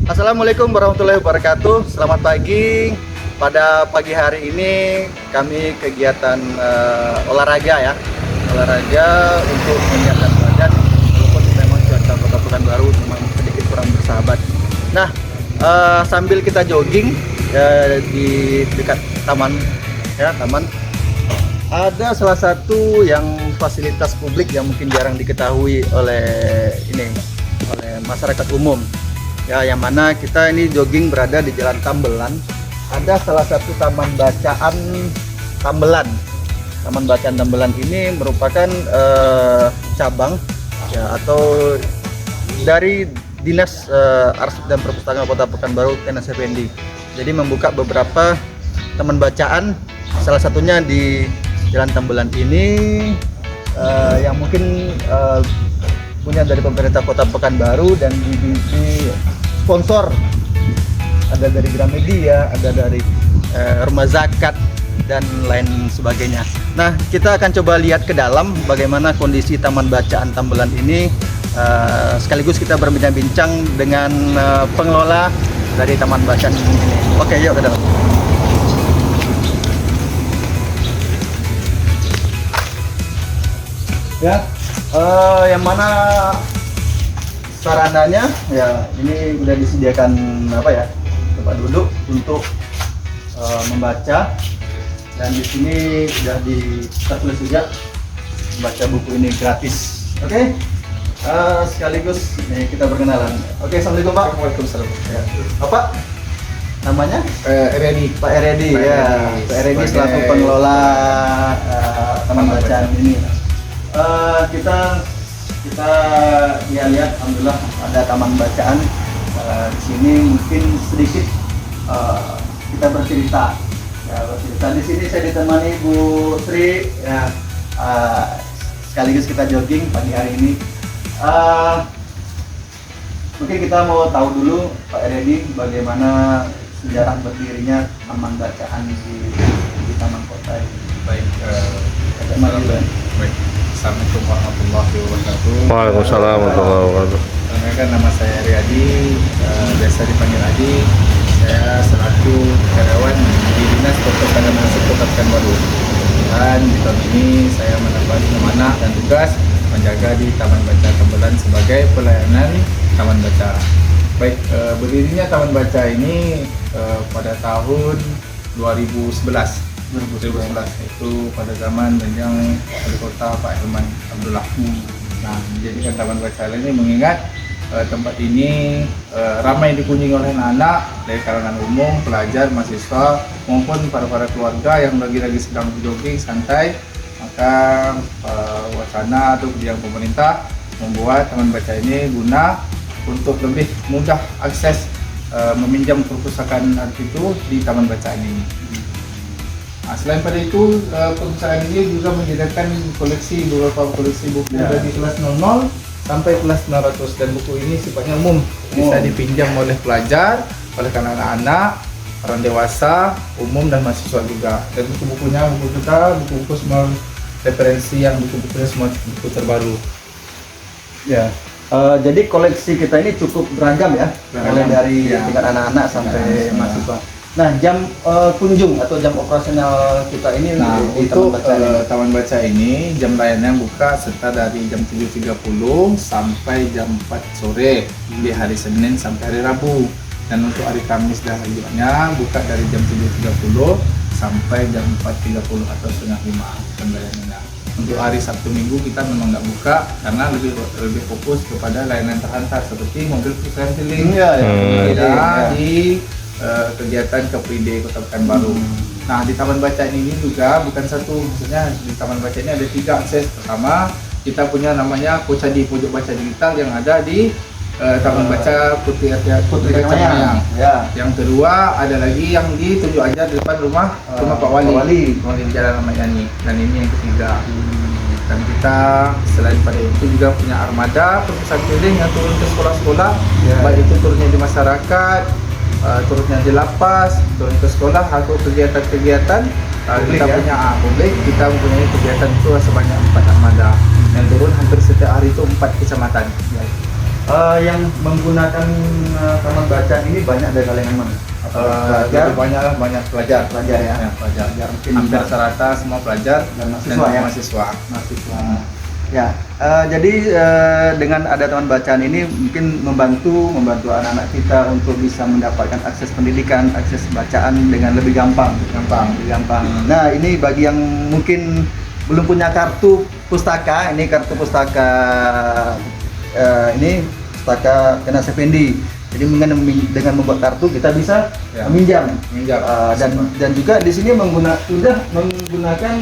Assalamualaikum warahmatullahi wabarakatuh. Selamat pagi. Pada pagi hari ini kami kegiatan olahraga ya. Olahraga untuk menyiapkan badan walaupun memang cuaca Kota Pekanbaru memang sedikit kurang bersahabat. Nah, sambil kita jogging di dekat taman ya, ada salah satu yang fasilitas publik yang mungkin jarang diketahui oleh masyarakat umum. Ya, yang mana kita ini jogging berada di Jalan Tambelan. Ada salah satu taman bacaan Tambelan. Taman bacaan Tambelan ini merupakan cabang ya, atau dari Dinas Arsip dan Perpustakaan Kota Pekanbaru Tenas Effendi. Jadi membuka beberapa taman bacaan, salah satunya di Jalan Tambelan ini yang mungkin punya dari pemerintah Kota Pekanbaru dan di sponsor, ada dari Gramedia, ada dari Rumah Zakat dan lain sebagainya. Nah, kita akan coba lihat ke dalam bagaimana kondisi Taman Bacaan Tambelan ini, sekaligus kita berbincang-bincang dengan pengelola dari Taman Bacaan ini. Oke, yuk ke dalam. Ya, yang mana sarananya ya, ini udah disediakan tempat duduk untuk membaca, dan di sini sudah tertulis juga membaca buku ini gratis. Oke. Sekaligus nih kita berkenalan. Oke, assalamualaikum Pak. Waalaikumsalam. Ya. Bapak namanya? Eredi. Pak Eredi ya. Pak Eredi selaku pengelola taman bacaan ini. Kita lihat, alhamdulillah ada taman bacaan di sini. Mungkin sedikit kita bercerita. Di sini saya ditemani Bu Sri ya, sekaligus kita jogging pagi hari ini. Mungkin kita mau tahu dulu Pak Eredi bagaimana sejarah berdirinya taman bacaan di taman kota ini. Baik. Baik. Assalamualaikum warahmatullahi wabarakatuh. Waalaikumsalam warahmatullahi wabarakatuh. Perkenalkan, nama saya Riyadi, biasa dipanggil Adi. Saya selaku karyawan di Dinas Perpustakaan Arsip Kota Pekanbaru. Dan di tahun ini saya mendapat amanah dan tugas menjaga di Taman Baca Tambelan sebagai pelayanan taman baca. Baik, berdirinya Taman Baca ini pada tahun 2011 itu pada zaman yang Wali Kota Pak Hilman Abdullah. Nah, menjadikan Taman Baca ini mengingat tempat ini ramai dikunjungi oleh anak-anak dari kalangan umum, pelajar, mahasiswa maupun para keluarga yang lagi sedang jogging santai. Maka wacana atau kebijakan pemerintah membuat Taman Baca ini guna untuk lebih mudah akses meminjam perpustakaan itu di Taman Bacaan ini. Nah, selain pada itu, perpustakaan ini juga menyediakan beberapa koleksi buku dari kelas 00 sampai kelas 900, dan buku ini sifatnya umum, bisa dipinjam oleh pelajar, oleh anak-anak, orang dewasa, umum dan mahasiswa juga. Dan buku-bukunya, buku-buku semua referensi, yang buku-bukunya semua buku terbaru. Ya. Jadi koleksi kita ini cukup beragam ya, mulai dari tingkat anak-anak sampai mahasiswa. Nah, jam kunjung atau jam operasional kita ini di Taman Baca ini jam layannya buka serta dari jam 7.30 sampai jam 4 sore di hari Senin sampai hari Rabu. Dan untuk hari Kamis dan hari Jumatnya buka dari jam 7.30 sampai jam 4.30 atau setengah 5 jam layanannya. Untuk hari Sabtu Minggu kita memang nggak buka karena lebih fokus kepada layanan terhantar seperti mobil puskesmas keliling di kegiatan Kepride Kota Pekanbaru. Nah, di Taman Bacaan ini juga bukan satu, maksudnya di Taman Bacaan ini ada 3 akses. Pertama, kita punya namanya Pocadi, Pojok Baca Digital, yang ada di Taman Baca Putri Kacamaya. Ya. Yang kedua ada lagi yang di Tunjuk Ajar di depan rumah Pak Wali di Jalan Ramayani. Dan ini yang ketiga. Dan kita selain pada itu juga punya armada perpustakaan keliling yang turun ke sekolah-sekolah, baik itu turunnya di masyarakat, turunnya di lapas, turun ke sekolah atau kegiatan-kegiatan kita punya publik. Kita mempunyai kegiatan itu sebanyak 4 armada yang turun hampir setiap hari itu 4 kecamatan. yang menggunakan taman baca bacaan ini banyak dari kalangan mana? Jadi banyak pelajar. Pelajar ya. Ya, pelajar. Mungkin Hampir bisa rata semua pelajar dan mahasiswa ya. mahasiswa. Mahasiswa. Ya, jadi dengan ada taman bacaan ini mungkin membantu anak-anak kita untuk bisa mendapatkan akses pendidikan, akses bacaan dengan lebih gampang. Lebih gampang. Nah, ini bagi yang mungkin belum punya kartu pustaka, ini kartu pustaka ini pustaka Kenas Effendi. Jadi dengan membuat kartu kita bisa Ya. meminjam. Minjam. Dan juga di sini sudah menggunakan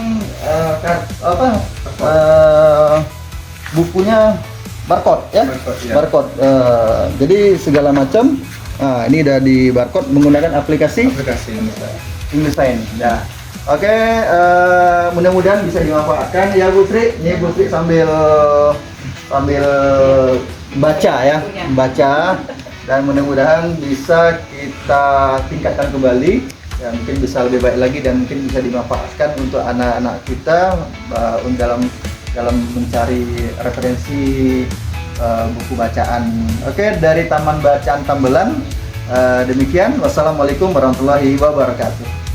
bukunya barcode ya. Barcode, ya. Barcode. Jadi segala macam. Nah, ini udah di barcode menggunakan aplikasi English Sign. Ya. Oke, mudah-mudahan bisa dimanfaatkan ya Bu Sri. Ini Bu Sri sambil baca ya, baca. Dan mudah-mudahan bisa kita tingkatkan kembali ya, mungkin bisa lebih baik lagi dan mungkin bisa dimanfaatkan untuk anak-anak kita dalam mencari referensi buku bacaan. Oke, dari Taman Bacaan Tambelan demikian. Wassalamualaikum warahmatullahi wabarakatuh.